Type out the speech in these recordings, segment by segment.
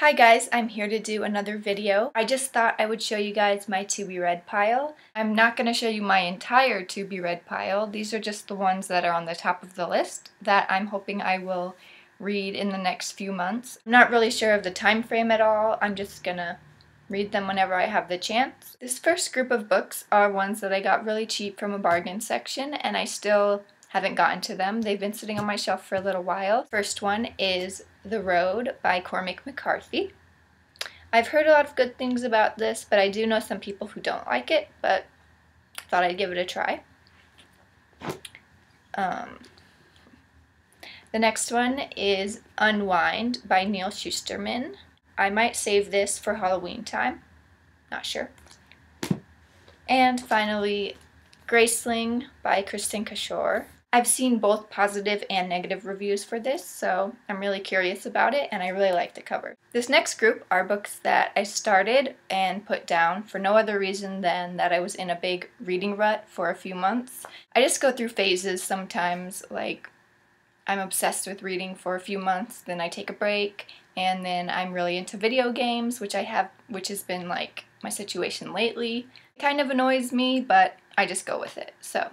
Hi guys, I'm here to do another video. I just thought I would show you guys my to be read pile. I'm not going to show you my entire to be read pile. These are just the ones that are on the top of the list that I'm hoping I will read in the next few months. I'm not really sure of the time frame at all. I'm just gonna read them whenever I have the chance. This first group of books are ones that I got really cheap from a bargain section, and I still haven't gotten to them. They've been sitting on my shelf for a little while. First one is The Road by Cormac McCarthy. I've heard a lot of good things about this, but I do know some people who don't like it, but thought I'd give it a try. The next one is Unwind by Neil Shusterman. I might save this for Halloween time. Not sure. And finally, Graceling by Kristen Cashore. I've seen both positive and negative reviews for this, so I'm really curious about it, and I really like the cover. This next group are books that I started and put down for no other reason than that I was in a big reading rut for a few months. I just go through phases sometimes, like I'm obsessed with reading for a few months, then I take a break, and then I'm really into video games, which has been like my situation lately. It kind of annoys me, but I just go with it. So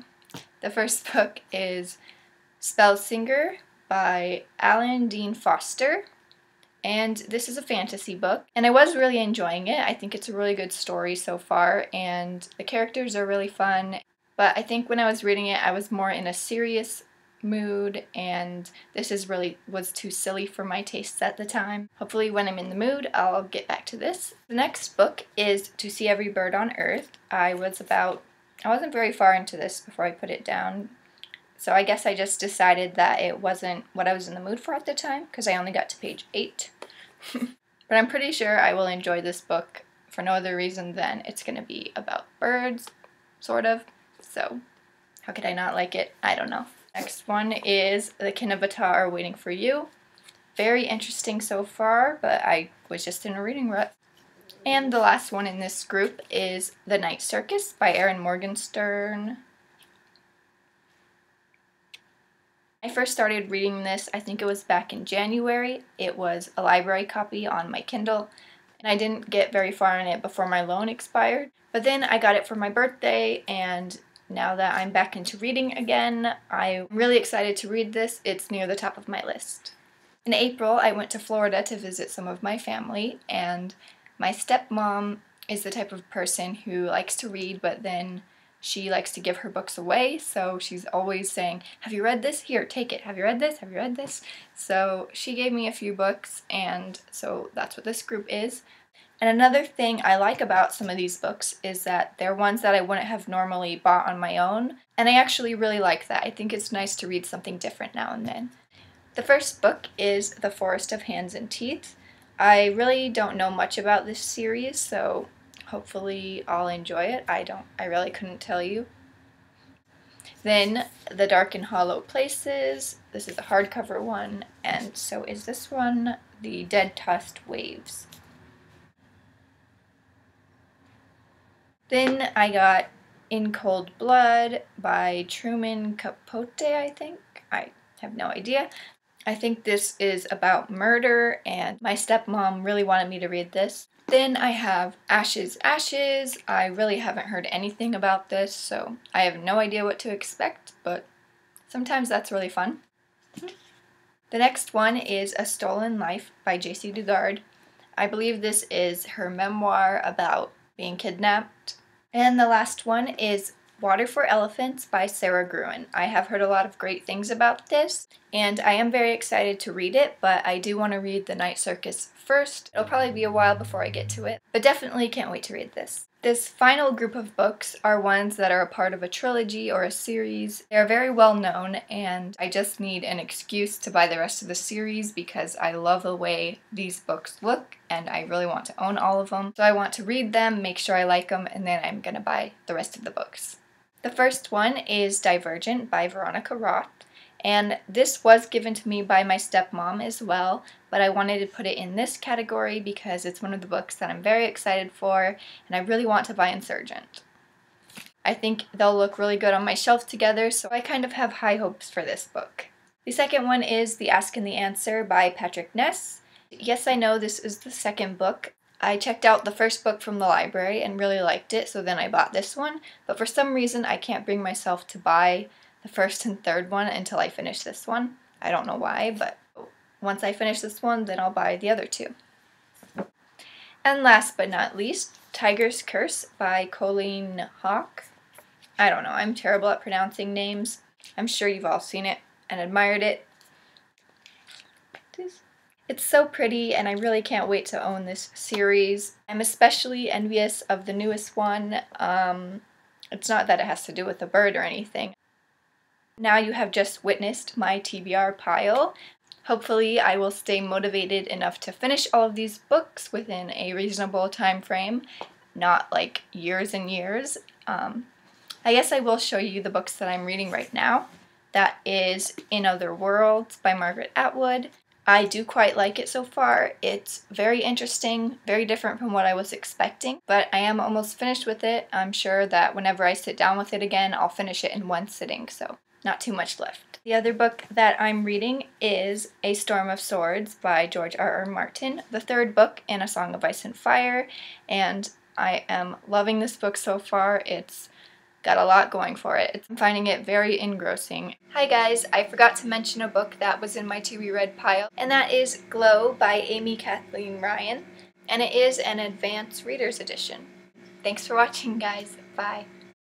the first book is Spellsinger by Alan Dean Foster, and this is a fantasy book, and I was really enjoying it. I think it's a really good story so far, and the characters are really fun, but I think when I was reading it, I was more in a serious mood, and this was too silly for my tastes at the time. Hopefully when I'm in the mood, I'll get back to this. The next book is To See Every Bird on Earth. I wasn't very far into this before I put it down, so I guess I just decided that it wasn't what I was in the mood for at the time, because I only got to page 8. But I'm pretty sure I will enjoy this book for no other reason than it's going to be about birds, sort of, so how could I not like it? I don't know. Next one is The Kinevata Are Waiting for You. Very interesting so far, but I was just in a reading rut. And the last one in this group is The Night Circus by Erin Morgenstern. I first started reading this, I think it was back in January. It was a library copy on my Kindle, and I didn't get very far in it before my loan expired. But then I got it for my birthday, and now that I'm back into reading again, I'm really excited to read this. It's near the top of my list. In April, I went to Florida to visit some of my family, and my stepmom is the type of person who likes to read, but then she likes to give her books away, so she's always saying, "Have you read this? Here, take it. Have you read this? Have you read this?" So she gave me a few books, and so that's what this group is. And another thing I like about some of these books is that they're ones that I wouldn't have normally bought on my own, and I actually really like that. I think it's nice to read something different now and then. The first book is The Forest of Hands and Teeth. I really don't know much about this series, so hopefully I'll enjoy it. I really couldn't tell you. Then The Dark and Hollow Places. This is a hardcover one, and so is this one, The Dead Tossed Waves. Then I got In Cold Blood by Truman Capote, I think. I have no idea. I think this is about murder, and my stepmom really wanted me to read this. Then I have Ashes, Ashes. I really haven't heard anything about this, so I have no idea what to expect, but sometimes that's really fun. The next one is A Stolen Life by J.C. Dugard. I believe this is her memoir about being kidnapped. And the last one is Water for Elephants by Sarah Gruen. I have heard a lot of great things about this, and I am very excited to read it, but I do want to read The Night Circus first. It'll probably be a while before I get to it, but definitely can't wait to read this. This final group of books are ones that are a part of a trilogy or a series. They're very well known, and I just need an excuse to buy the rest of the series because I love the way these books look, and I really want to own all of them. So I want to read them, make sure I like them, and then I'm gonna buy the rest of the books. The first one is Divergent by Veronica Roth, and this was given to me by my stepmom as well, but I wanted to put it in this category because it's one of the books that I'm very excited for, and I really want to buy Insurgent. I think they'll look really good on my shelf together, so I kind of have high hopes for this book. The second one is The Ask and the Answer by Patrick Ness, Yes, I know this is the second book. I checked out the first book from the library and really liked it, so then I bought this one. But for some reason, I can't bring myself to buy the first and third one until I finish this one. I don't know why, but once I finish this one, then I'll buy the other two. And last but not least, Tiger's Curse by Colleen Hawke. I don't know, I'm terrible at pronouncing names. I'm sure you've all seen it and admired it. It's so pretty, and I really can't wait to own this series. I'm especially envious of the newest one. It's not that it has to do with a bird or anything. Now you have just witnessed my TBR pile. Hopefully I will stay motivated enough to finish all of these books within a reasonable time frame, not like years and years. I guess I will show you the books that I'm reading right now. That is In Other Worlds by Margaret Atwood. I do quite like it so far. It's very interesting, very different from what I was expecting, but I am almost finished with it. I'm sure that whenever I sit down with it again, I'll finish it in one sitting, so not too much left. The other book that I'm reading is A Storm of Swords by George R.R. Martin, the third book in A Song of Ice and Fire, and I am loving this book so far. It's got a lot going for it. I'm finding it very engrossing. Hi guys, I forgot to mention a book that was in my to be read pile, and that is Glow by Amy Kathleen Ryan, and it is an advanced reader's edition. Thanks for watching guys, bye.